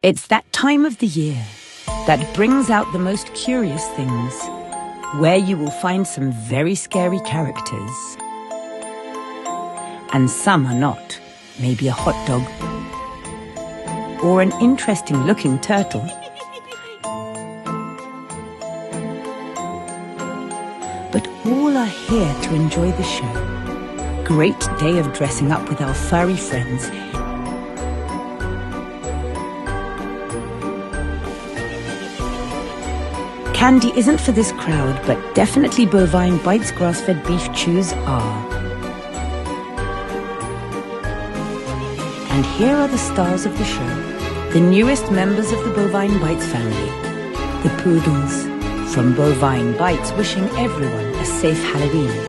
It's that time of the year that brings out the most curious things, where you will find some very scary characters. And some are not. Maybe a hot dog, or an interesting-looking turtle. But all are here to enjoy the show. Great day of dressing up with our furry friends. Candy isn't for this crowd, but definitely Bovine Bytes grass-fed beef chews are. And here are the stars of the show, the newest members of the Bovine Bytes family, the Poodles. From Bovine Bytes, wishing everyone a safe Halloween.